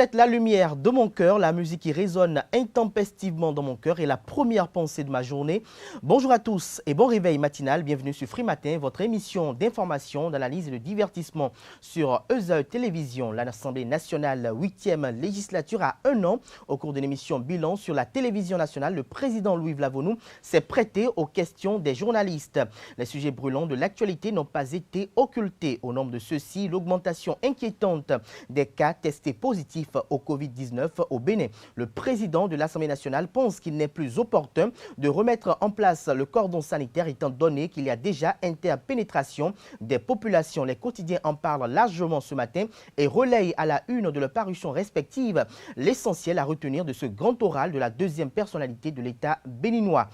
êtes la lumière de mon cœur, la musique qui résonne intempestivement dans mon cœur est la première pensée de ma journée. Bonjour à tous et bon réveil matinal. Bienvenue sur Free Matin, votre émission d'information, d'analyse et de divertissement sur ESAE Télévision. L'Assemblée nationale 8e législature a 1 an. Au cours de l'émission Bilan sur la télévision nationale, le président Louis Vlavonou s'est prêté aux questions des journalistes. Les sujets brûlants de l'actualité n'ont pas été occultés. Au nombre de ceux-ci, l'augmentation inquiétante des cas testés positifs au Covid-19 au Bénin. Le président de l'Assemblée nationale pense qu'il n'est plus opportun de remettre en place le cordon sanitaire étant donné qu'il y a déjà interpénétration des populations. Les quotidiens en parlent largement ce matin et relayent à la une de leurs parutions respectives l'essentiel à retenir de ce grand oral de la deuxième personnalité de l'État béninois.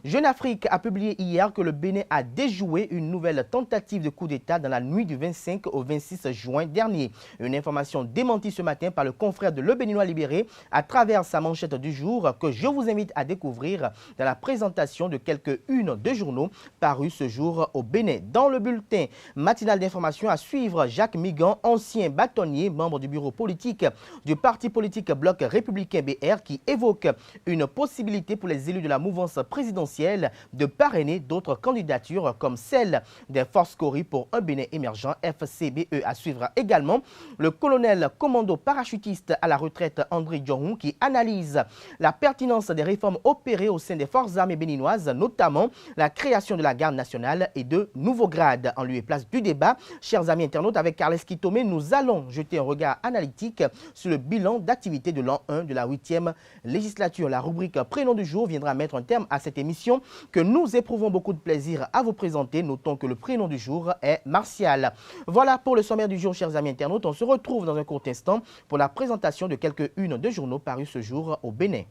Jeune Afrique a publié hier que le Bénin a déjoué une nouvelle tentative de coup d'État dans la nuit du 25 au 26 juin dernier. Une information démentie ce matin par le confrère de Le Béninois Libéré à travers sa manchette du jour que je vous invite à découvrir dans la présentation de quelques-unes de journaux parus ce jour au Bénin. Dans le bulletin matinal d'information à suivre, Jacques Migan, ancien bâtonnier, membre du bureau politique du parti politique Bloc républicain BR, qui évoque une possibilité pour les élus de la mouvance présidentielle de parrainer d'autres candidatures comme celle des Forces Cori pour un Bénin émergent FCBE. À suivre également le colonel commando parachutiste à la retraite André Djorou qui analyse la pertinence des réformes opérées au sein des forces armées béninoises, notamment la création de la garde nationale et de nouveaux grades. En lieu et place du débat, chers amis internautes, avec Carles Kitomé, nous allons jeter un regard analytique sur le bilan d'activité de l'an 1 de la 8e législature. La rubrique prénom du jour viendra mettre un terme à cette émission que nous éprouvons beaucoup de plaisir à vous présenter. Notons que le prénom du jour est Martial. Voilà pour le sommaire du jour, chers amis internautes. On se retrouve dans un court instant pour la présentation de quelques-unes de journaux parus ce jour au Bénin.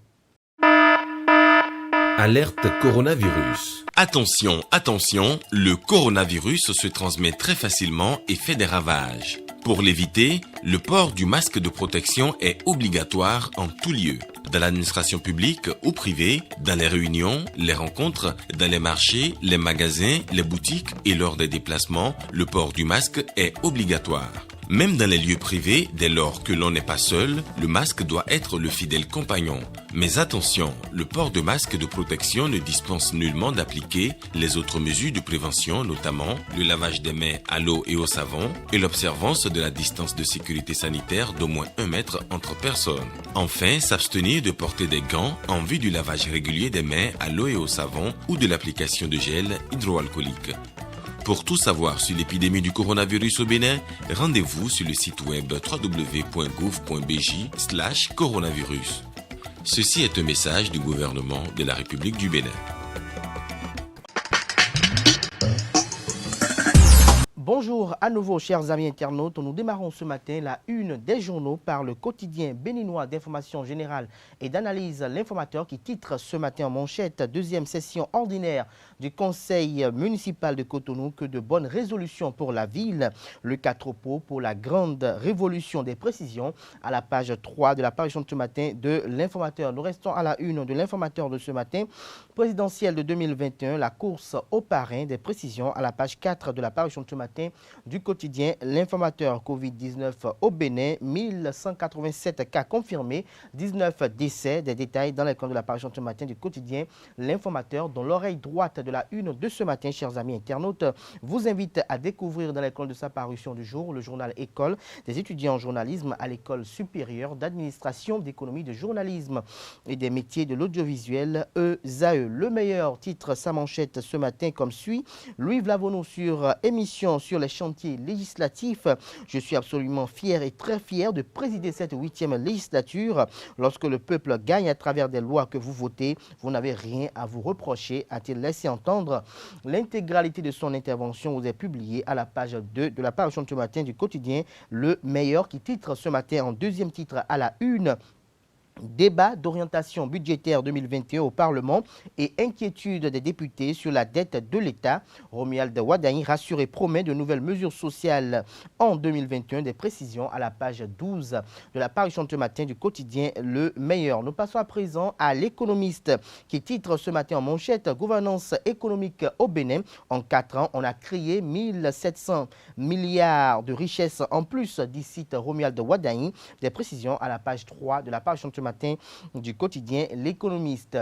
Alerte coronavirus. Attention, attention, le coronavirus se transmet très facilement et fait des ravages. Pour l'éviter, le port du masque de protection est obligatoire en tout lieu. Dans l'administration publique ou privée, dans les réunions, les rencontres, dans les marchés, les magasins, les boutiques et lors des déplacements, le port du masque est obligatoire. Même dans les lieux privés, dès lors que l'on n'est pas seul, le masque doit être le fidèle compagnon. Mais attention, le port de masque de protection ne dispense nullement d'appliquer les autres mesures de prévention, notamment le lavage des mains à l'eau et au savon et l'observance de la distance de sécurité sanitaire d'au moins 1 mètre entre personnes. Enfin, s'abstenir de porter des gants en vue du lavage régulier des mains à l'eau et au savon ou de l'application de gel hydroalcoolique. Pour tout savoir sur l'épidémie du coronavirus au Bénin, rendez-vous sur le site web www.gouv.bj/coronavirus. Ceci est un message du gouvernement de la République du Bénin. Bonjour à nouveau, chers amis internautes. Nous démarrons ce matin la une des journaux par le quotidien béninois d'information générale et d'analyse L'Informateur qui titre ce matin en manchette « Deuxième session ordinaire du conseil municipal de Cotonou, que de bonnes résolutions pour la ville. Le 4 pour la grande révolution des précisions » à la page 3 de la parution de ce matin de L'Informateur. Nous restons à la une de L'Informateur de ce matin. Présidentielle de 2021, la course au parrain des précisions à la page 4 de la parution de ce matin du quotidien L'Informateur. Covid-19 au Bénin, 1187 cas confirmés, 19 décès. Des détails dans l'écran de la parution de ce matin du quotidien L'Informateur, dont l'oreille droite de la une de ce matin, chers amis internautes, vous invite à découvrir dans l'école de sa parution du jour le journal École des étudiants en journalisme à l'École supérieure d'administration, d'économie, de journalisme et des métiers de l'audiovisuel ESAE. Le meilleur titre sa manchette ce matin comme suit: Louis Vlavonou sur émission sur les chantiers législatifs. Je suis absolument fier et très fier de présider cette 8e législature. Lorsque le peuple gagne à travers des lois que vous votez, vous n'avez rien à vous reprocher, a-t-il laissé entendre. L'intégralité de son intervention vous est publiée à la page 2 de la parution de ce matin du quotidien Le Meilleur, qui titre ce matin en deuxième titre à la une: Débat d'orientation budgétaire 2021 au Parlement et inquiétude des députés sur la dette de l'État. Romuald Wadagne rassure et promet de nouvelles mesures sociales en 2021. Des précisions à la page 12 de la parution ce matin du quotidien Le Meilleur. Nous passons à présent à l'Économiste qui titre ce matin en manchette « Gouvernance économique au Bénin. En 4 ans, on a créé 1700 milliards de richesses en plus », dit cite Romuald Wadagne. Des précisions à la page 3 de la parution ce matin du quotidien L'Économiste.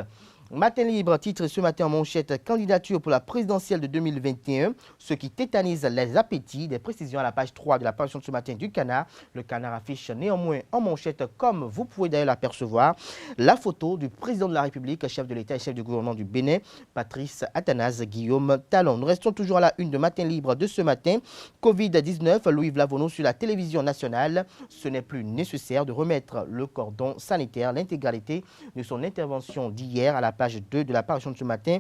Matin Libre titre ce matin en manchette « Candidature pour la présidentielle de 2021, ce qui tétanise les appétits ». Des précisions à la page 3 de la parution de ce matin du Canard. Le Canard affiche néanmoins en manchette, comme vous pouvez d'ailleurs l'apercevoir, la photo du président de la République, chef de l'État et chef du gouvernement du Bénin, Patrice Athanase Guillaume Talon. Nous restons toujours à la une de Matin Libre de ce matin. Covid-19, Louis-Yves Lavonneau sur la télévision nationale. Ce n'est plus nécessaire de remettre le cordon sanitaire. L'intégralité de son intervention d'hier à la page 2 de la parution de ce matin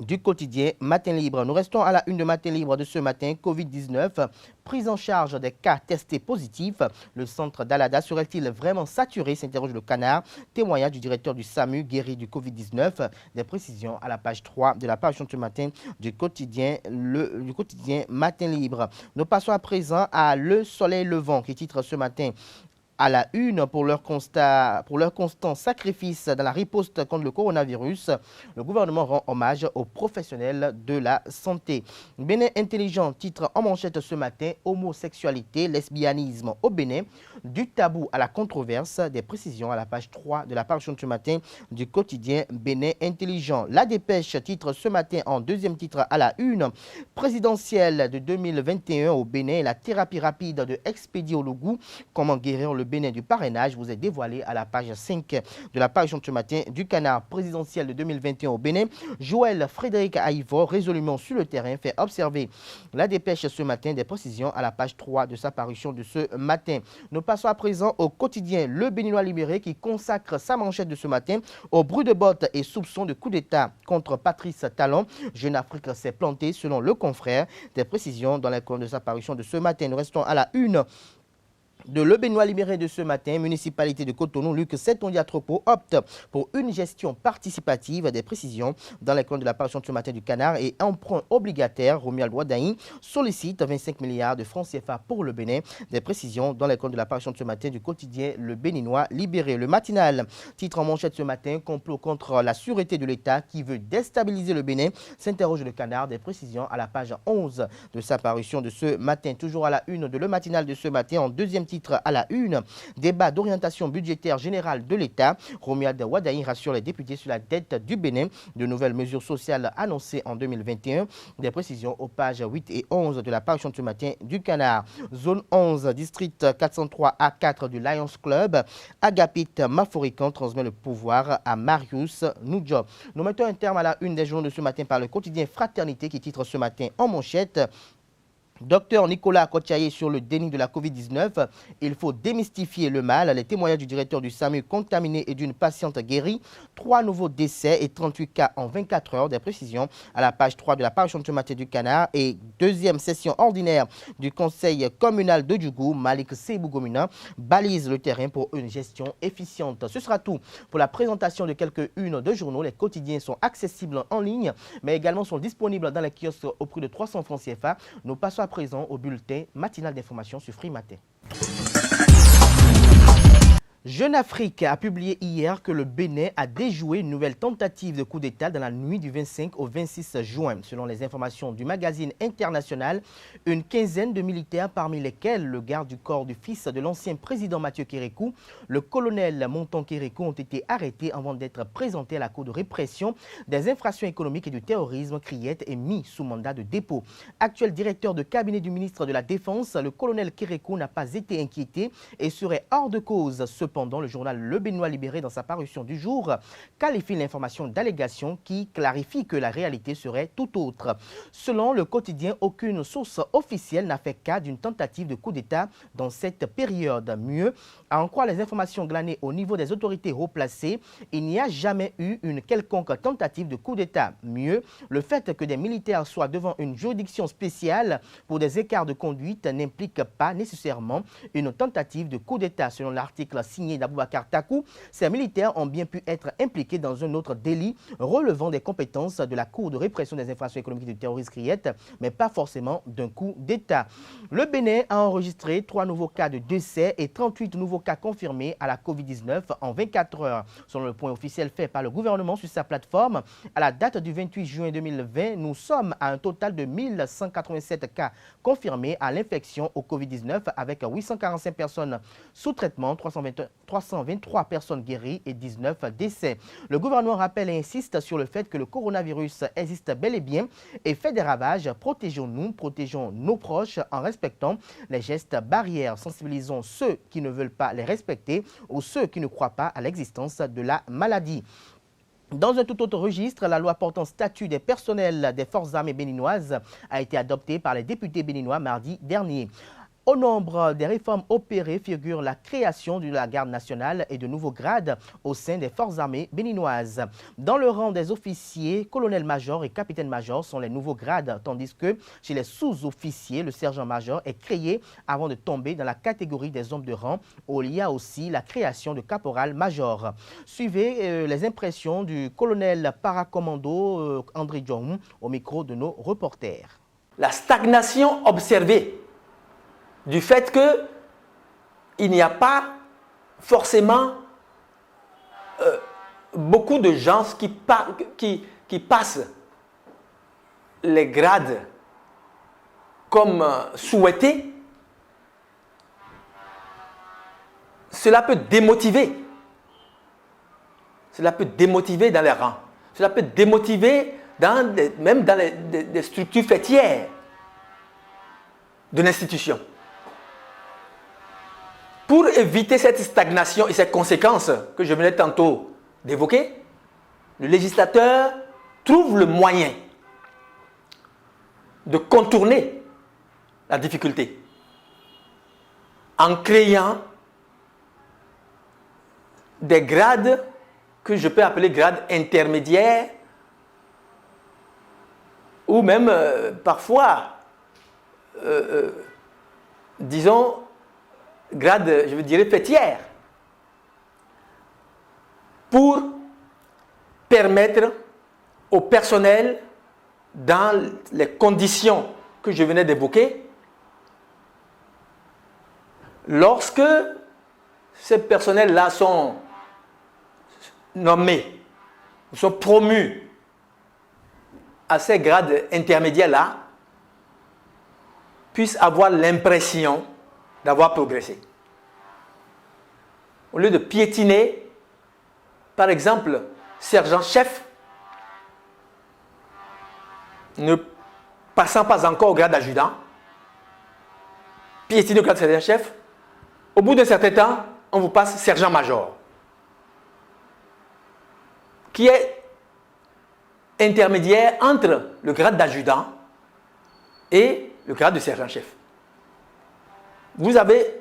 du quotidien Matin Libre. Nous restons à la une de Matin Libre de ce matin. Covid-19, prise en charge des cas testés positifs. Le centre d'Alada serait-il vraiment saturé, s'interroge le Canard. Témoignage du directeur du SAMU guéri du Covid-19. Des précisions à la page 3 de la parution de ce matin du quotidien Matin Libre. Nous passons à présent à Le Soleil Levant qui titre ce matin à la une pour leur constant sacrifice dans la riposte contre le coronavirus. Le gouvernement rend hommage aux professionnels de la santé. Bénin intelligent titre en manchette ce matin « Homosexualité, lesbianisme au Bénin, du tabou à la controverse ». Des précisions à la page 3 de la parution de ce matin du quotidien Bénin intelligent. La Dépêche titre ce matin en deuxième titre à la une « Présidentielle de 2021 au Bénin, la thérapie rapide de Expédie Olougou, comment guérir le Bénin du parrainage » vous est dévoilé à la page 5 de la parution de ce matin du Canard. Présidentiel de 2021 au Bénin, Joël Frédéric Aïvor, résolument sur le terrain, fait observer La Dépêche ce matin. Des précisions à la page 3 de sa parution de ce matin. Nous passons à présent au quotidien Le Béninois Libéré qui consacre sa manchette de ce matin au bruit de bottes et soupçons de coup d'État contre Patrice Talon. Jeune Afrique s'est planté selon le confrère. Des précisions dans les colonnes de sa parution de ce matin. Nous restons à la une de Le Béninois Libéré de ce matin. Municipalité de Cotonou, Luc Setondiatropo opte pour une gestion participative. Des précisions dans les colonnes de la parution de ce matin du Canard. Et emprunt obligataire, Romuald Wadagne sollicite 25 milliards de francs CFA pour le Bénin. Des précisions dans les colonnes de la parution de ce matin du quotidien Le Béninois Libéré. Le matinal titre en manchette ce matin « Complot contre la sûreté de l'État qui veut déstabiliser le Bénin », s'interroge le Canard. Des précisions à la page 11 de sa parution de ce matin. Toujours à la une de Le Matinal de ce matin, en deuxième titre à la une, débat d'orientation budgétaire générale de l'État. Romuald Wadagne rassure les députés sur la dette du Bénin. De nouvelles mesures sociales annoncées en 2021. Des précisions aux pages 8 et 11 de la parution de ce matin du Canard. Zone 11, district 403 A4 du Lions Club. Agapit Maforican transmet le pouvoir à Marius Noudjob. Nous mettons un terme à la une des journaux de ce matin par le quotidien Fraternité qui titre ce matin en manchette Docteur Nicolas Kotiaye sur le déni de la Covid-19. Il faut démystifier le mal. Les témoignages du directeur du SAMU contaminé et d'une patiente guérie. 3 nouveaux décès et 38 cas en 24 heures. Des précisions à la page 3 de la parution de ce matin du Canard. Et deuxième session ordinaire du conseil communal de Djougou. Malik Seibougomina balise le terrain pour une gestion efficiente. Ce sera tout pour la présentation de quelques-unes de journaux. Les quotidiens sont accessibles en ligne, mais également sont disponibles dans les kiosques au prix de 300 francs CFA. Nous passons à présent au bulletin matinal d'information sur Free Matin. Jeune Afrique a publié hier que le Bénin a déjoué une nouvelle tentative de coup d'État dans la nuit du 25 au 26 juin. Selon les informations du magazine international, une quinzaine de militaires, parmi lesquels le garde du corps du fils de l'ancien président Mathieu Kérékou, le colonel Montan Kérékou, ont été arrêtés avant d'être présentés à la Cour de répression des infractions économiques et du terrorisme, criette, et mis sous mandat de dépôt. Actuel directeur de cabinet du ministre de la Défense, le colonel Kérékou n'a pas été inquiété et serait hors de cause. Cependant, le journal Le Béninois Libéré, dans sa parution du jour, qualifie l'information d'allégation qui clarifie que la réalité serait tout autre. Selon le quotidien, aucune source officielle n'a fait cas d'une tentative de coup d'État dans cette période. Mieux, à en croire les informations glanées au niveau des autorités haut placées, il n'y a jamais eu une quelconque tentative de coup d'État. Mieux, le fait que des militaires soient devant une juridiction spéciale pour des écarts de conduite n'implique pas nécessairement une tentative de coup d'État, selon l'article signé signé d'Aboubacar Takou, ces militaires ont bien pu être impliqués dans un autre délit relevant des compétences de la Cour de répression des infractions économiques du terrorisme CRIET, mais pas forcément d'un coup d'État. Le Bénin a enregistré 3 nouveaux cas de décès et 38 nouveaux cas confirmés à la Covid-19 en 24 heures. Selon le point officiel fait par le gouvernement sur sa plateforme, à la date du 28 juin 2020, nous sommes à un total de 1187 cas confirmés à l'infection au Covid-19 avec 845 personnes sous traitement, 323 personnes guéries et 19 décès. Le gouvernement rappelle et insiste sur le fait que le coronavirus existe bel et bien et fait des ravages. Protégeons-nous, protégeons nos proches en respectant les gestes barrières. Sensibilisons ceux qui ne veulent pas les respecter ou ceux qui ne croient pas à l'existence de la maladie. Dans un tout autre registre, la loi portant statut des personnels des forces armées béninoises a été adoptée par les députés béninois mardi dernier. Au nombre des réformes opérées figure la création de la garde nationale et de nouveaux grades au sein des forces armées béninoises. Dans le rang des officiers, colonel-major et capitaine-major sont les nouveaux grades, tandis que chez les sous-officiers, le sergent-major est créé avant de tomber dans la catégorie des hommes de rang, où il y a aussi la création de caporal-major. Suivez les impressions du colonel paracommando André Djong au micro de nos reporters. La stagnation observée du fait qu'il n'y a pas forcément beaucoup de gens qui passent les grades comme souhaité, cela peut démotiver. Cela peut démotiver dans les rangs. Cela peut démotiver même dans les structures fêtières de l'institution. Pour éviter cette stagnation et ces conséquences que je venais tantôt d'évoquer, le législateur trouve le moyen de contourner la difficulté en créant des grades que je peux appeler grades intermédiaires ou même parfois, disons, grade, je veux dire, fêtière, pour permettre au personnel, dans les conditions que je venais d'évoquer, lorsque ces personnels-là sont nommés, sont promus à ces grades intermédiaires-là, puissent avoir l'impression d'avoir progressé. Au lieu de piétiner, par exemple, sergent-chef, ne passant pas encore au grade d'adjudant, piétiner au grade de sergent-chef, au bout d'un certain temps, on vous passe sergent-major, qui est intermédiaire entre le grade d'adjudant et le grade de sergent-chef. Vous avez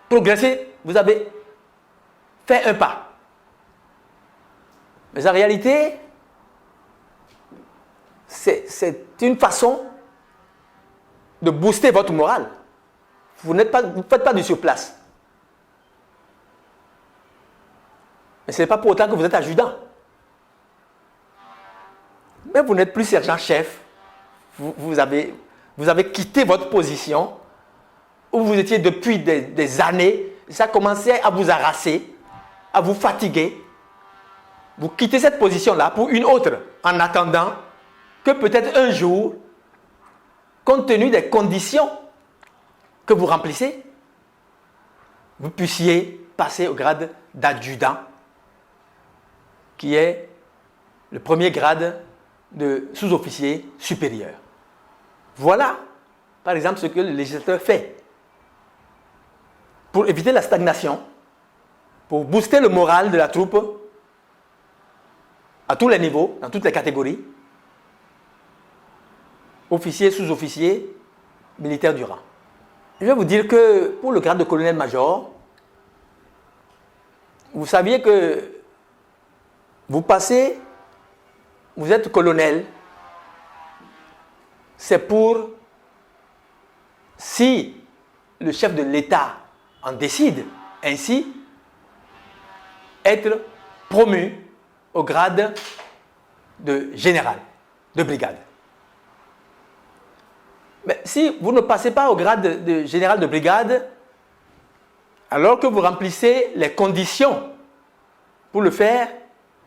progressé, vous avez fait un pas. Mais en réalité, c'est une façon de booster votre morale. Vous ne faites pas du surplace. Mais ce n'est pas pour autant que vous êtes adjudant. Mais vous n'êtes plus sergent-chef. Vous avez quitté votre position où vous étiez depuis des années. Ça commençait à vous harasser, à vous fatiguer. Vous quittez cette position-là pour une autre, en attendant que peut-être un jour, compte tenu des conditions que vous remplissez, vous puissiez passer au grade d'adjudant, qui est le premier grade de sous-officier supérieur. Voilà, par exemple, ce que le législateur fait pour éviter la stagnation, pour booster le moral de la troupe à tous les niveaux, dans toutes les catégories, officiers, sous-officiers, militaires du rang. Je vais vous dire que pour le grade de colonel-major, vous saviez que vous êtes colonel, c'est pour, si le chef de l'État en décide, ainsi être promu au grade de général, de brigade. Mais si vous ne passez pas au grade de général de brigade, alors que vous remplissez les conditions pour le faire,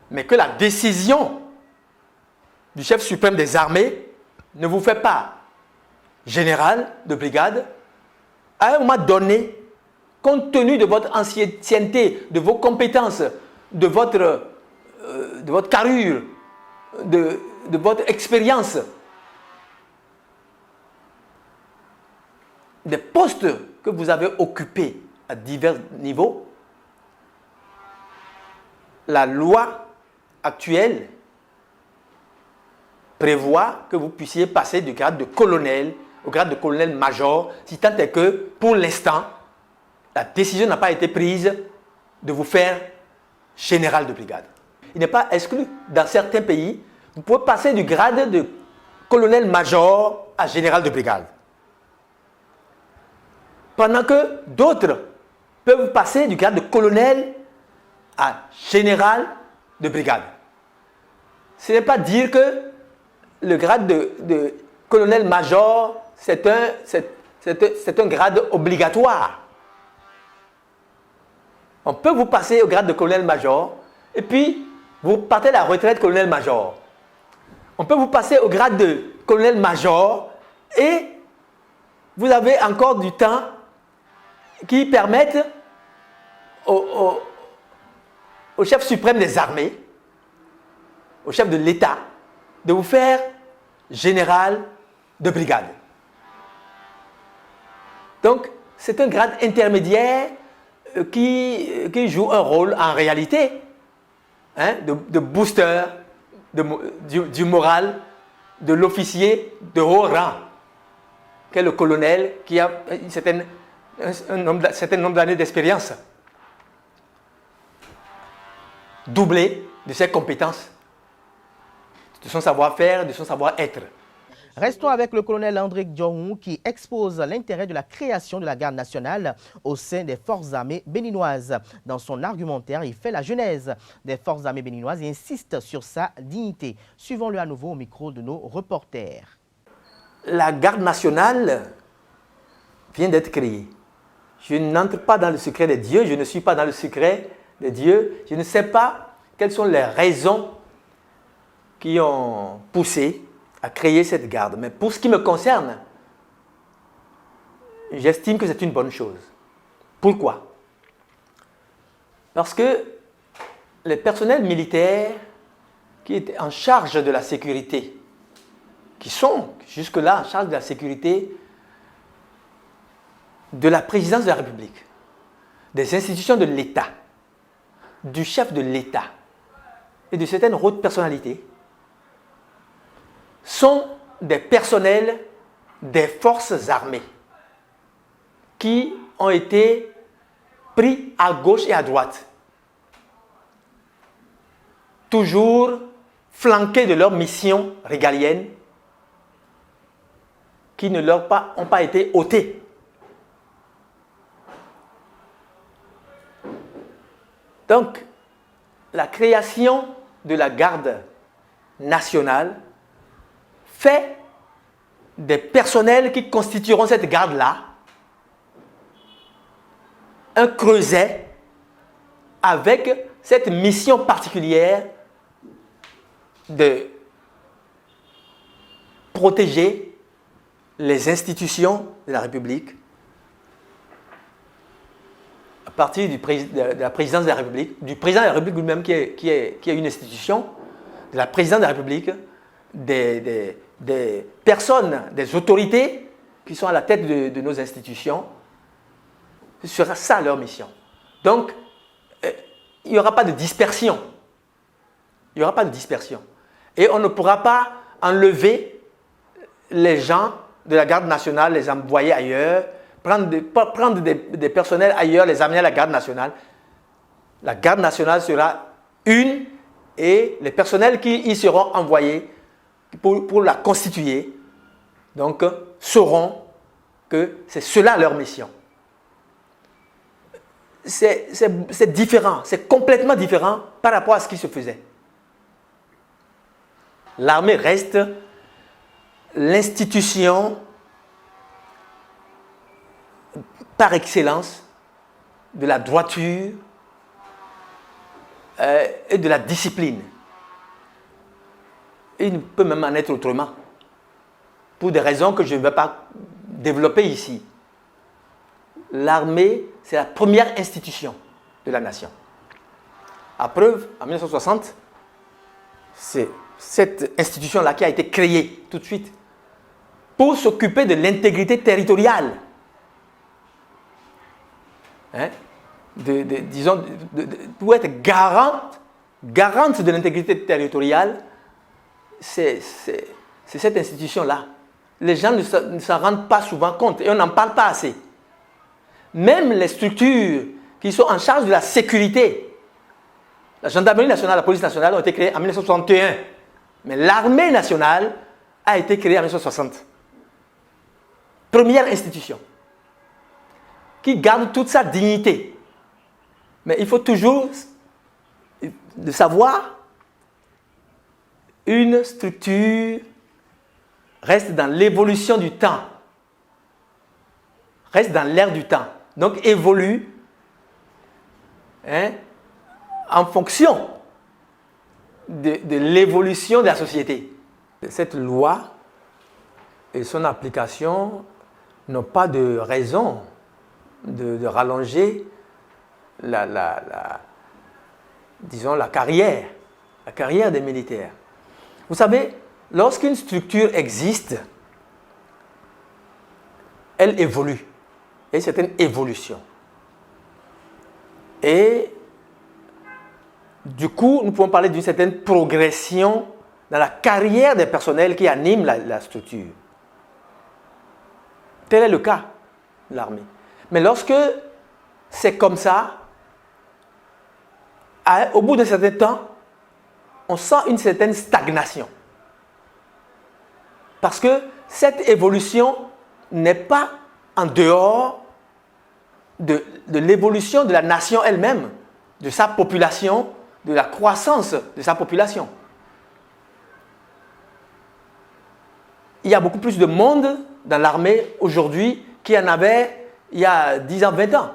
mais que la décision du chef suprême des armées ne vous fait pas général de brigade, à un moment donné, compte tenu de votre ancienneté, de vos compétences, de votre carrure, de votre expérience, des postes que vous avez occupés à divers niveaux, la loi actuelle prévoit que vous puissiez passer du grade de colonel au grade de colonel-major, si tant est que, pour l'instant, la décision n'a pas été prise de vous faire général de brigade. Il n'est pas exclu. Dans certains pays, vous pouvez passer du grade de colonel-major à général de brigade. Pendant que d'autres peuvent passer du grade de colonel à général de brigade. Ce n'est pas dire que le grade de colonel-major, c'est un grade obligatoire. On peut vous passer au grade de colonel-major et puis vous partez à la retraite colonel-major. On peut vous passer au grade de colonel-major et vous avez encore du temps qui permettent au chef suprême des armées, au chef de l'État, de vous faire général de brigade. Donc, c'est un grade intermédiaire qui joue un rôle en réalité de booster du moral de l'officier de haut rang, qu'est le colonel qui a un certain nombre d'années d'expérience, doublé de ses compétences, de son savoir-faire, de son savoir-être. Restons avec le colonel André Diorou qui expose l'intérêt de la création de la garde nationale au sein des forces armées béninoises. Dans son argumentaire, il fait la genèse des forces armées béninoises et insiste sur sa dignité. Suivons-le à nouveau au micro de nos reporters. La garde nationale vient d'être créée. Je n'entre pas dans le secret des dieux, je ne suis pas dans le secret des dieux. Je ne sais pas quelles sont les raisons qui ont poussé à créer cette garde. Mais pour ce qui me concerne, j'estime que c'est une bonne chose. Pourquoi? Parce que les personnels militaires qui étaient en charge de la sécurité, qui sont jusque-là en charge de la sécurité de la présidence de la République, des institutions de l'État, du chef de l'État et de certaines hautes personnalités, sont des personnels des forces armées qui ont été pris à gauche et à droite, toujours flanqués de leurs missions régaliennes qui ne leur ont pas été ôtées. Donc, la création de la garde nationale fait des personnels qui constitueront cette garde-là un creuset avec cette mission particulière de protéger les institutions de la République à partir de la présidence de la République, du président de la République lui-même qui est une institution, de la présidence de la République, des personnes, des autorités qui sont à la tête de nos institutions. Ce sera ça leur mission. Donc, il n'y aura pas de dispersion. Il n'y aura pas de dispersion. Et on ne pourra pas enlever les gens de la garde nationale, les envoyer ailleurs, prendre des personnels ailleurs, les amener à la garde nationale. La garde nationale sera une et les personnels qui y seront envoyés pour la constituer, donc, sauront que c'est cela leur mission. c'est différent, c'est complètement différent par rapport à ce qui se faisait. L'armée reste l'institution par excellence de la droiture et de la discipline. Il ne peut même en être autrement, pour des raisons que je ne vais pas développer ici. L'armée, c'est la première institution de la nation. À preuve, en 1960, c'est cette institution-là qui a été créée tout de suite pour s'occuper de l'intégrité territoriale. Disons, pour être garante de l'intégrité territoriale, c'est cette institution-là. Les gens ne s'en rendent pas souvent compte et on n'en parle pas assez. Même les structures qui sont en charge de la sécurité, la gendarmerie nationale, la police nationale ont été créées en 1961. Mais l'armée nationale a été créée en 1960. Première institution qui garde toute sa dignité. Mais il faut toujours de savoir, une structure reste dans l'évolution du temps, reste dans l'air du temps, donc évolue en fonction de l'évolution de la société. Cette loi et son application n'ont pas de raison de rallonger disons, la carrière des militaires. Vous savez, lorsqu'une structure existe, elle évolue. Et c'est une évolution. Et du coup, nous pouvons parler d'une certaine progression dans la carrière des personnels qui animent la structure. Tel est le cas de l'armée. Mais lorsque c'est comme ça, au bout d'un certain temps, on sent une certaine stagnation. Parce que cette évolution n'est pas en dehors de l'évolution de la nation elle-même, de sa population, de la croissance de sa population. Il y a beaucoup plus de monde dans l'armée aujourd'hui qu'il y en avait il y a 10 ans, 20 ans.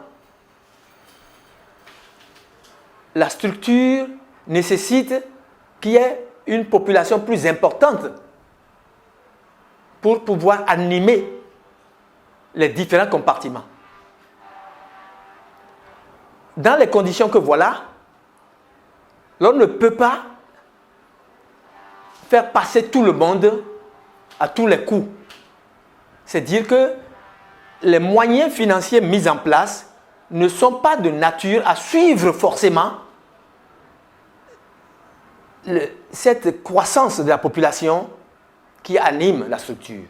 La structure nécessite qu'il y ait une population plus importante pour pouvoir animer les différents compartiments. Dans les conditions que voilà, l'on ne peut pas faire passer tout le monde à tous les coups. C'est dire que les moyens financiers mis en place ne sont pas de nature à suivre forcément cette croissance de la population qui anime la structure.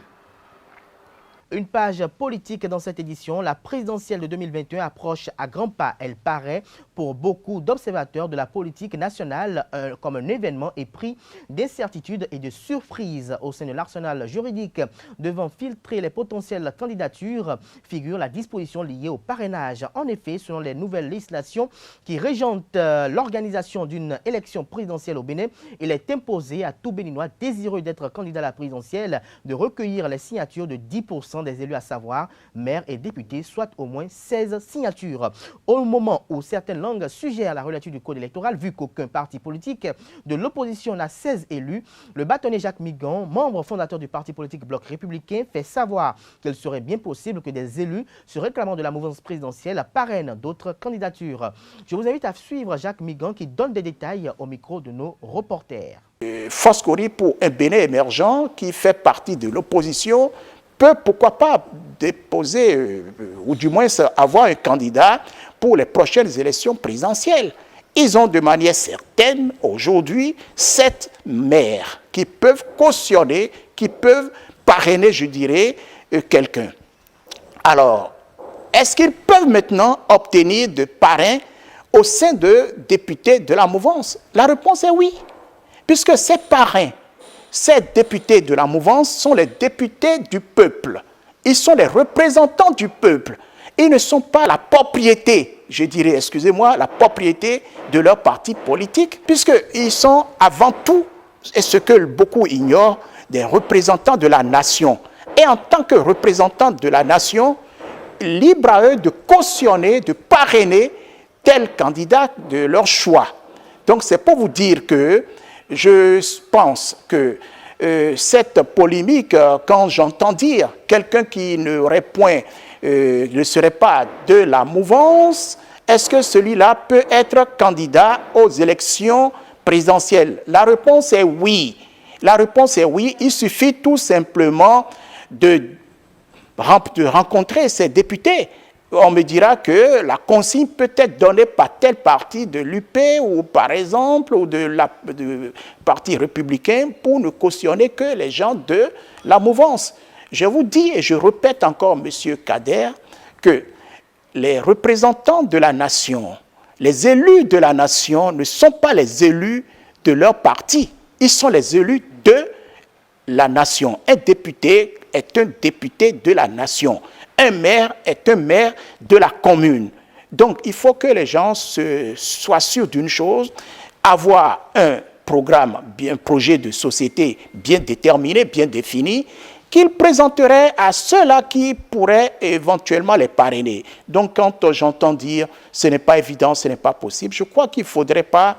Une page politique dans cette édition, la présidentielle de 2021 approche à grands pas. Elle paraît pour beaucoup d'observateurs de la politique nationale comme un événement épris d'incertitudes et de surprises. Au sein de l'arsenal juridique devant filtrer les potentielles candidatures figure la disposition liée au parrainage. En effet, selon les nouvelles législations qui régentent l'organisation d'une élection présidentielle au Bénin, il est imposé à tout Béninois désireux d'être candidat à la présidentielle de recueillir les signatures de 10% des élus, à savoir maires et députés, soit au moins 16 signatures. Au moment où certaines langues suggèrent la relative du code électoral, vu qu'aucun parti politique de l'opposition n'a 16 élus, le bâtonnier Jacques Migan, membre fondateur du parti politique Bloc républicain, fait savoir qu'il serait bien possible que des élus se réclamant de la mouvance présidentielle parrainent d'autres candidatures. Je vous invite à suivre Jacques Migan qui donne des détails au micro de nos reporters. Foscori, pour un Bénin émergent qui fait partie de l'opposition, peut, pourquoi pas, déposer, ou du moins avoir un candidat pour les prochaines élections présidentielles. Ils ont de manière certaine, aujourd'hui, 7 maires qui peuvent cautionner, qui peuvent parrainer, je dirais, quelqu'un. Alors, est-ce qu'ils peuvent maintenant obtenir de parrains au sein de députés de la mouvance? La réponse est oui, puisque ces parrains, ces députés de la mouvance sont les députés du peuple. Ils sont les représentants du peuple. Ils ne sont pas la propriété, je dirais, excusez-moi, la propriété de leur parti politique, puisqu'ils sont avant tout, et ce que beaucoup ignorent, des représentants de la nation. Et en tant que représentants de la nation, libre à eux de cautionner, de parrainer tel candidat de leur choix. Donc c'est pour vous dire que je pense que cette polémique, quand j'entends dire quelqu'un qui n'aurait point, ne serait pas de la mouvance, est-ce que celui-là peut être candidat aux élections présidentielles? La réponse est oui. La réponse est oui. Il suffit tout simplement de rencontrer ces députés. On me dira que la consigne peut être donnée par tel parti de l'UP ou par exemple ou de parti républicain pour ne cautionner que les gens de la mouvance. Je vous dis et je répète encore, M. Kader, que les représentants de la nation, les élus de la nation ne sont pas les élus de leur parti. Ils sont les élus de la nation. Un député est un député de la nation. Un maire est un maire de la commune. Donc, il faut que les gens soient sûrs d'une chose, avoir un programme, un projet de société bien déterminé, bien défini, qu'ils présenteraient à ceux-là qui pourraient éventuellement les parrainer. Donc, quand j'entends dire « ce n'est pas évident, ce n'est pas possible », je crois qu'il ne faudrait pas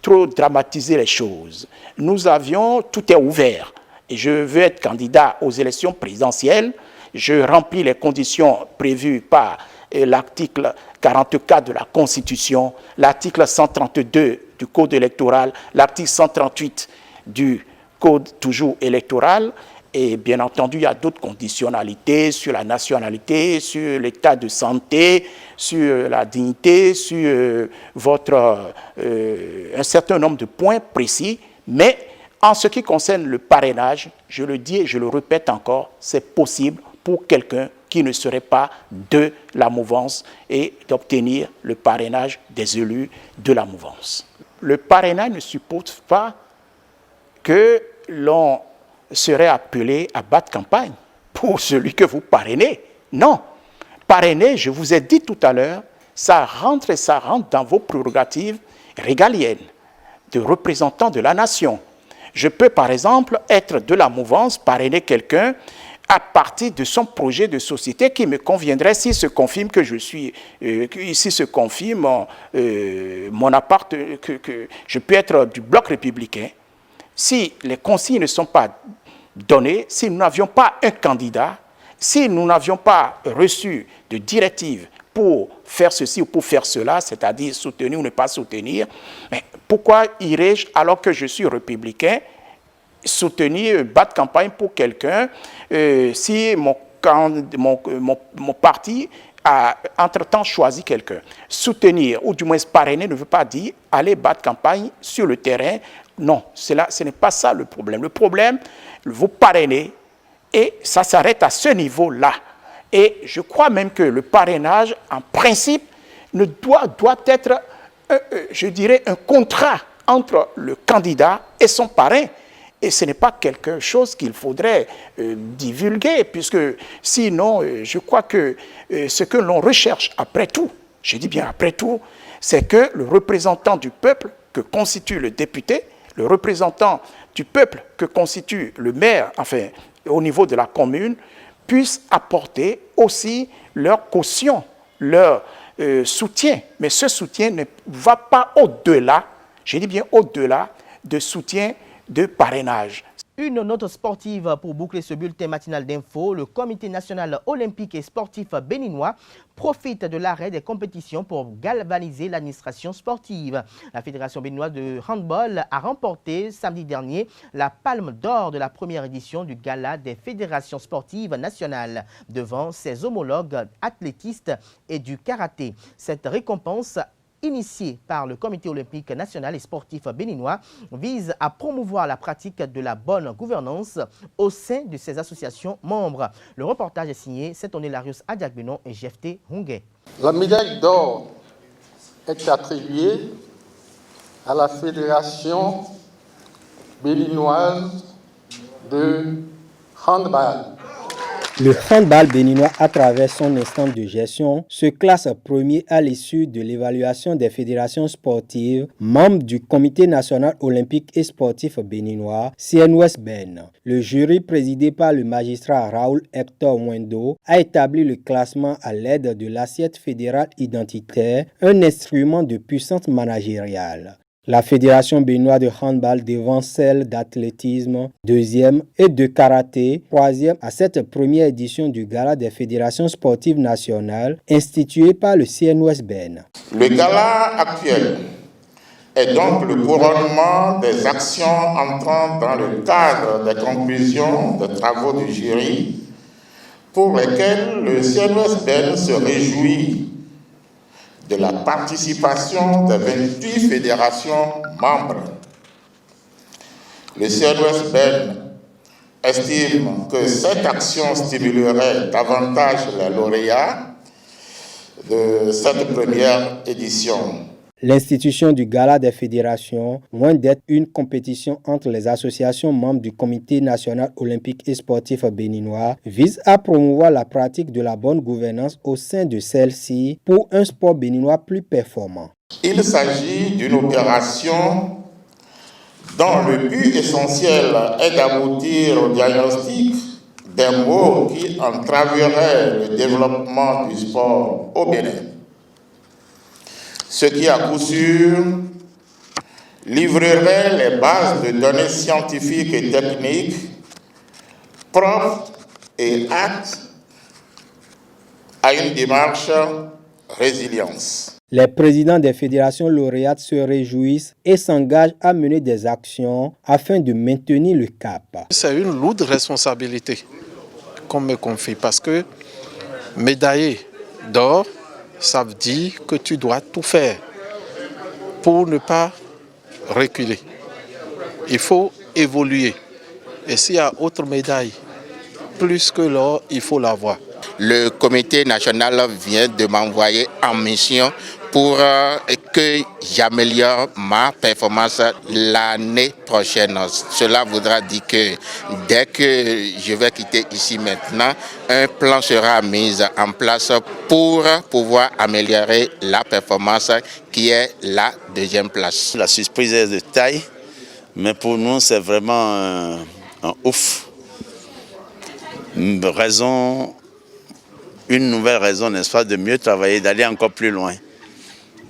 trop dramatiser les choses. Tout est ouvert. Et je veux être candidat aux élections présidentielles. Je remplis les conditions prévues par l'article 44 de la Constitution, l'article 132 du Code électoral, l'article 138 du Code toujours électoral. Et bien entendu, il y a d'autres conditionnalités sur la nationalité, sur l'état de santé, sur la dignité, sur un certain nombre de points précis. Mais en ce qui concerne le parrainage, je le dis et je le répète encore, c'est possible pour quelqu'un qui ne serait pas de la mouvance et d'obtenir le parrainage des élus de la mouvance. Le parrainage ne suppose pas que l'on serait appelé à battre campagne pour celui que vous parrainez. Non. Parrainer, je vous ai dit tout à l'heure, ça rentre dans vos prérogatives régaliennes de représentants de la nation. Je peux, par exemple, être de la mouvance, parrainer quelqu'un à partir de son projet de société qui me conviendrait s'il se confirme que je suis, s'il se confirme mon appart, que je peux être du bloc républicain. Si les consignes ne sont pas données, si nous n'avions pas un candidat, si nous n'avions pas reçu de directive pour faire ceci ou pour faire cela, c'est-à-dire soutenir ou ne pas soutenir, mais pourquoi irais-je, alors que je suis républicain, soutenir, battre campagne pour quelqu'un si mon parti a entre-temps choisi quelqu'un? Soutenir, ou du moins parrainer, ne veut pas dire aller battre campagne sur le terrain. Non, ce n'est pas ça le problème. Le problème, vous parrainez et ça s'arrête à ce niveau-là. Et je crois même que le parrainage, en principe, doit être, je dirais, un contrat entre le candidat et son parrain. Et ce n'est pas quelque chose qu'il faudrait divulguer, puisque sinon, je crois que ce que l'on recherche après tout, je dis bien après tout, c'est que le représentant du peuple que constitue le député, le représentant du peuple que constitue le maire, enfin, au niveau de la commune, puissent apporter aussi leur caution, leur soutien. Mais ce soutien ne va pas au-delà, je dis bien au-delà, de soutien de parrainage. Une note sportive pour boucler ce bulletin matinal d'info. Le Comité national olympique et sportif béninois profite de l'arrêt des compétitions pour galvaniser l'administration sportive. La Fédération béninoise de handball a remporté samedi dernier la palme d'or de la première édition du gala des fédérations sportives nationales devant ses homologues athlétistes et du karaté. Cette récompense initié par le Comité olympique national et sportif béninois, vise à promouvoir la pratique de la bonne gouvernance au sein de ces associations membres. Le reportage est signé Saint-Onélarius Adiagbenon et Jefté Hungé. La médaille d'or est attribuée à la Fédération béninoise de handball. Le handball béninois, à travers son instance de gestion, se classe premier à l'issue de l'évaluation des fédérations sportives, membres du Comité national olympique et sportif béninois, CNOSBN. Le jury, présidé par le magistrat Raoul Hector Mwendo, a établi le classement à l'aide de l'assiette fédérale identitaire, un instrument de puissance managériale. La Fédération béninoise de handball devance celle d'athlétisme, deuxième, et de karaté, troisième, à cette première édition du Gala des fédérations sportives nationales institué par le CNOSBN. Le gala actuel est donc le couronnement des actions entrant dans le cadre des conclusions des travaux du jury pour lesquels le CNOSBN se réjouit de la participation des 28 fédérations membres. Le CNOSBN estime que cette action stimulerait davantage les lauréats de cette première édition. L'institution du Gala des fédérations, loin d'être une compétition entre les associations membres du Comité national olympique et sportif béninois, vise à promouvoir la pratique de la bonne gouvernance au sein de celle-ci pour un sport béninois plus performant. Il s'agit d'une opération dont le but essentiel est d'aboutir au diagnostic des maux qui entraveraient le développement du sport au Bénin. Ce qui, à coup sûr, livrerait les bases de données scientifiques et techniques propres et aptes à une démarche résilience. Les présidents des fédérations lauréates se réjouissent et s'engagent à mener des actions afin de maintenir le cap. C'est une lourde responsabilité qu'on me confie parce que médailler d'or, ça veut dire que tu dois tout faire pour ne pas reculer. Il faut évoluer. Et s'il y a autre médaille, plus que l'or, il faut l'avoir. Le comité national vient de m'envoyer en mission pour que j'améliore ma performance l'année prochaine. Cela voudra dire que dès que je vais quitter ici maintenant, un plan sera mis en place pour pouvoir améliorer la performance qui est la deuxième place. La surprise est de taille, mais pour nous c'est vraiment un ouf. Une nouvelle raison, n'est-ce pas, de mieux travailler, d'aller encore plus loin.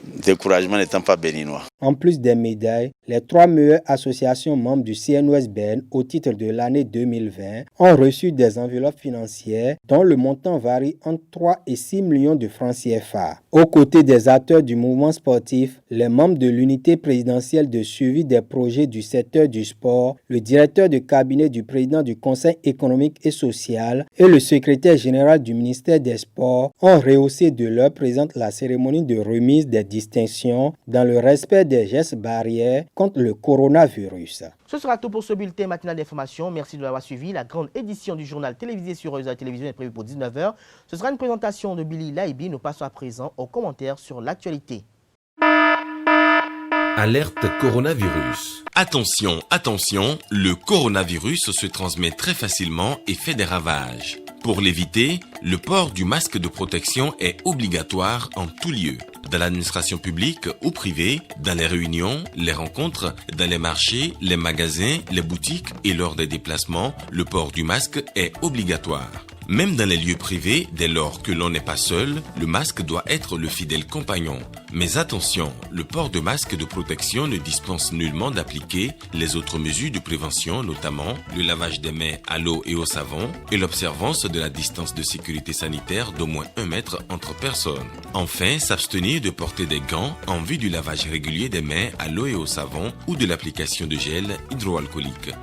Découragement n'étant pas béninois. En plus des médailles, les 3 meilleures associations membres du CNOSBN au titre de l'année 2020 ont reçu des enveloppes financières dont le montant varie entre 3 et 6 millions de francs CFA. Aux côtés des acteurs du mouvement sportif, les membres de l'unité présidentielle de suivi des projets du secteur du sport, le directeur de cabinet du président du Conseil économique et social et le secrétaire général du ministère des Sports ont rehaussé de leur présence la cérémonie de remise des distinctions dans le respect des gestes barrières contre le coronavirus. Ce sera tout pour ce bulletin matinal d'information. Merci de l'avoir suivi. La grande édition du journal télévisé sur Réseau Télévision est prévue pour 19h. Ce sera une présentation de Billy Laibi. Nous passons à présent aux commentaires sur l'actualité. Alerte coronavirus. Attention, attention, le coronavirus se transmet très facilement et fait des ravages. Pour l'éviter, le port du masque de protection est obligatoire en tout lieu. Dans l'administration publique ou privée, dans les réunions, les rencontres, dans les marchés, les magasins, les boutiques et lors des déplacements, le port du masque est obligatoire. Même dans les lieux privés, dès lors que l'on n'est pas seul, le masque doit être le fidèle compagnon. Mais attention, le port de masque de protection ne dispense nullement d'appliquer les autres mesures de prévention, notamment le lavage des mains à l'eau et au savon et l'observance de la distance de sécurité sanitaire d'au moins 1 mètre entre personnes. Enfin, s'abstenir de porter des gants en vue du lavage régulier des mains à l'eau et au savon ou de l'application de gel hydroalcoolique.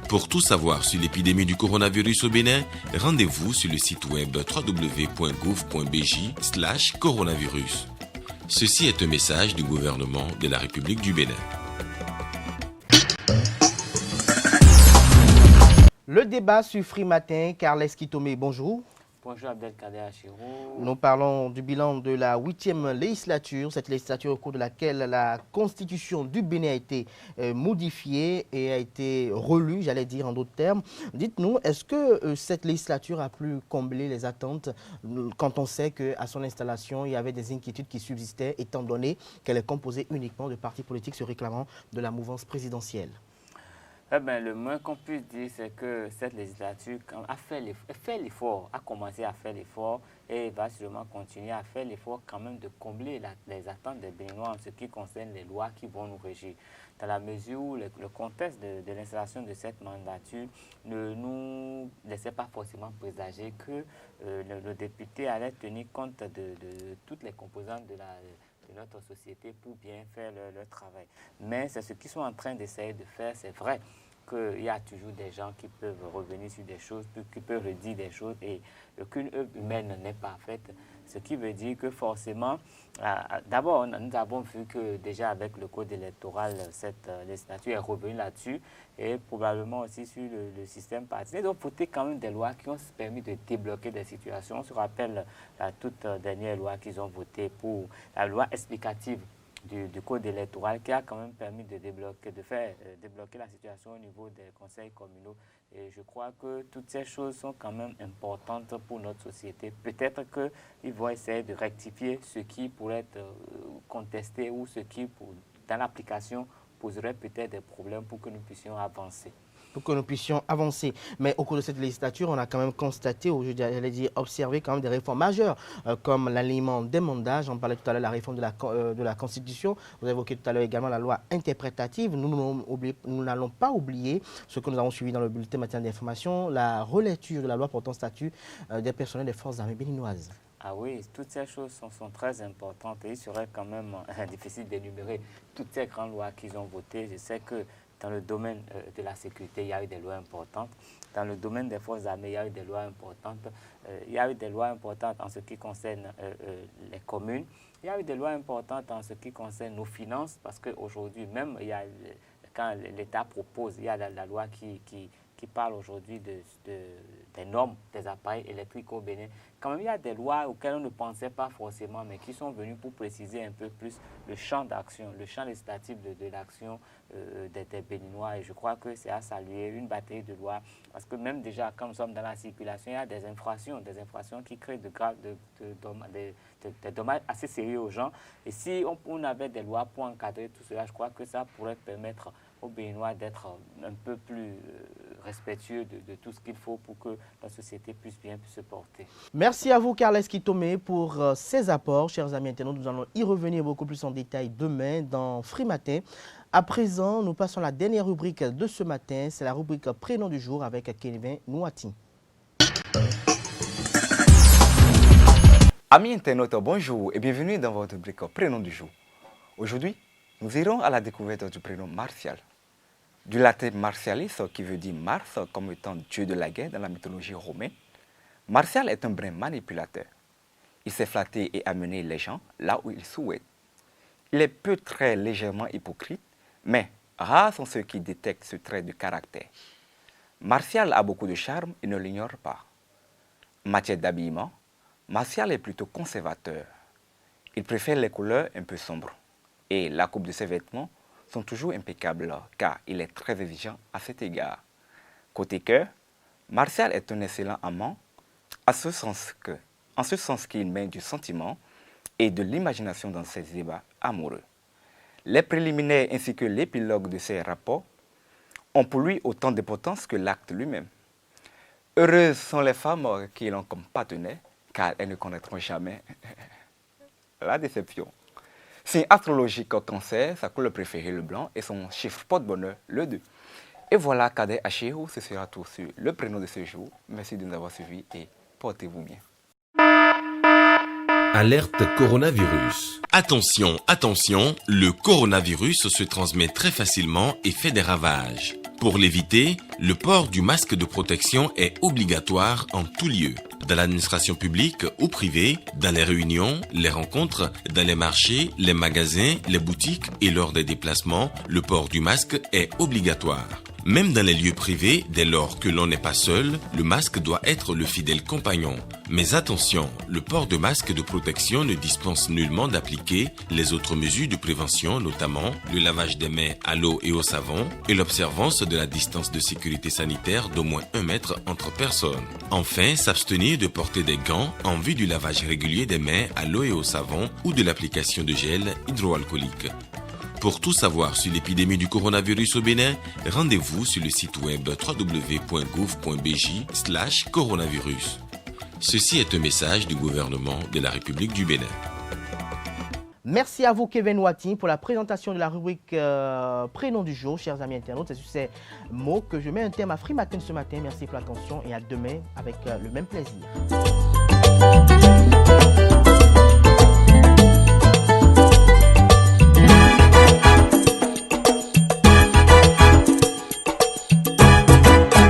Pour tout savoir sur l'épidémie du coronavirus au Bénin, rendez-vous sur le site web www.gouv.bj/coronavirus. Ceci est un message du gouvernement de la République du Bénin. Le débat sur Free Matin, Carles Kitome, bonjour. Bonjour Abdelkader Achirou. Nous parlons du bilan de la 8e législature, cette législature au cours de laquelle la constitution du Bénin a été modifiée et a été relue, j'allais dire en d'autres termes. Dites-nous, est-ce que cette législature a pu combler les attentes quand on sait qu'à son installation, il y avait des inquiétudes qui subsistaient étant donné qu'elle est composée uniquement de partis politiques se réclamant de la mouvance présidentielle? Le moins qu'on puisse dire, c'est que cette législature a fait l'effort, a commencé à faire l'effort et va sûrement continuer à faire l'effort quand même de combler les attentes des Béninois en ce qui concerne les lois qui vont nous régir. Dans la mesure où le contexte de l'installation de cette mandature ne nous laissait pas forcément présager que le député allait tenir compte de toutes les composantes de notre société pour bien faire leur travail. Mais c'est ce qu'ils sont en train d'essayer de faire. C'est vrai qu'il y a toujours des gens qui peuvent revenir sur des choses, qui peuvent redire des choses et aucune œuvre humaine n'est parfaite. Ce qui veut dire que forcément, d'abord, nous avons vu que déjà avec le code électoral, cette législature est revenue là-dessus et probablement aussi sur le système partisane. Ils ont voté quand même des lois qui ont permis de débloquer des situations. On se rappelle la toute dernière loi qu'ils ont votée pour la loi explicative du code électoral qui a quand même permis de débloquer la situation au niveau des conseils communaux. Et je crois que toutes ces choses sont quand même importantes pour notre société. Peut-être qu'ils vont essayer de rectifier ce qui pourrait être contesté ou ce qui, dans l'application, poserait peut-être des problèmes pour que nous puissions avancer. Mais au cours de cette législature, on a quand même constaté, ou j'allais dire observé quand même des réformes majeures, comme l'alignement des mandats. J'en parlais tout à l'heure, la réforme de la Constitution. Vous avez évoqué tout à l'heure également la loi interprétative. Nous n'allons pas oublier ce que nous avons suivi dans le bulletin matin d'information, la relecture de la loi portant statut des personnels des forces armées béninoises. Ah oui, toutes ces choses sont très importantes et il serait quand même difficile d'énumérer toutes ces grandes lois qu'ils ont votées. Je sais que dans le domaine de la sécurité, il y a eu des lois importantes. Dans le domaine des forces armées, il y a eu des lois importantes. Il y a eu des lois importantes en ce qui concerne les communes. Il y a eu des lois importantes en ce qui concerne nos finances, parce qu'aujourd'hui, même quand l'État propose, il y a la loi qui parle aujourd'hui des normes des appareils électriques au Bénin. Quand même, il y a des lois auxquelles on ne pensait pas forcément, mais qui sont venues pour préciser un peu plus le champ d'action, le champ législatif de l'action des Béninois. Et je crois que c'est à saluer une batterie de lois, parce que même déjà, quand nous sommes dans la circulation, il y a des infractions qui créent des dommages assez sérieux aux gens. Et si on avait des lois pour encadrer tout cela, je crois que ça pourrait permettre aux Béninois d'être un peu plus respectueux de tout ce qu'il faut pour que la société puisse bien se porter. Merci à vous, Carles Kitomé, pour ces apports. Chers amis internautes, nous allons y revenir beaucoup plus en détail demain dans Free Matin. À présent, nous passons à la dernière rubrique de ce matin. C'est la rubrique Prénom du jour avec Kelvin Nouati. Amis internautes, bonjour et bienvenue dans votre rubrique Prénom du jour. Aujourd'hui, nous irons à la découverte du prénom Martial. Du latin martialis, qui veut dire Mars, comme étant dieu de la guerre dans la mythologie romaine. Martial est un brin manipulateur. Il sait flatter et amener les gens là où il souhaite. Il est très légèrement hypocrite, mais rares sont ceux qui détectent ce trait de caractère. Martial a beaucoup de charme et ne l'ignore pas. En matière d'habillement, Martial est plutôt conservateur. Il préfère les couleurs un peu sombres. Et la coupe de ses vêtements sont toujours impeccables car il est très exigeant à cet égard. Côté cœur, Martial est un excellent amant en ce sens qu'il met du sentiment et de l'imagination dans ses débats amoureux. Les préliminaires ainsi que l'épilogue de ses rapports ont pour lui autant d'importance que l'acte lui-même. Heureuses sont les femmes qui l'ont comme partenaire car elles ne connaîtront jamais la déception. Signe astrologique Cancer, sa couleur préférée le blanc et son chiffre porte-bonheur le 2. Et voilà, Kader Achirou, ce sera tout sur le prénom de ce jour. Merci de nous avoir suivis et portez-vous bien. Alerte coronavirus. Attention, attention, le coronavirus se transmet très facilement et fait des ravages. Pour l'éviter, le port du masque de protection est obligatoire en tout lieu. Dans l'administration publique ou privée, dans les réunions, les rencontres, dans les marchés, les magasins, les boutiques et lors des déplacements, le port du masque est obligatoire. Même dans les lieux privés, dès lors que l'on n'est pas seul, le masque doit être le fidèle compagnon. Mais attention, le port de masque de protection ne dispense nullement d'appliquer les autres mesures de prévention, notamment le lavage des mains à l'eau et au savon et l'observance de la distance de sécurité sanitaire d'au moins 1 mètre entre personnes. Enfin, s'abstenir de porter des gants en vue du lavage régulier des mains à l'eau et au savon ou de l'application de gel hydroalcoolique. Pour tout savoir sur l'épidémie du coronavirus au Bénin, rendez-vous sur le site web www.gouv.bj/coronavirus. Ceci est un message du gouvernement de la République du Bénin. Merci à vous, Kevin Ouati, pour la présentation de la rubrique Prénom du jour, chers amis internautes. C'est sur ces mots que je mets un terme à Free Matin ce matin. Merci pour l'attention et à demain avec le même plaisir.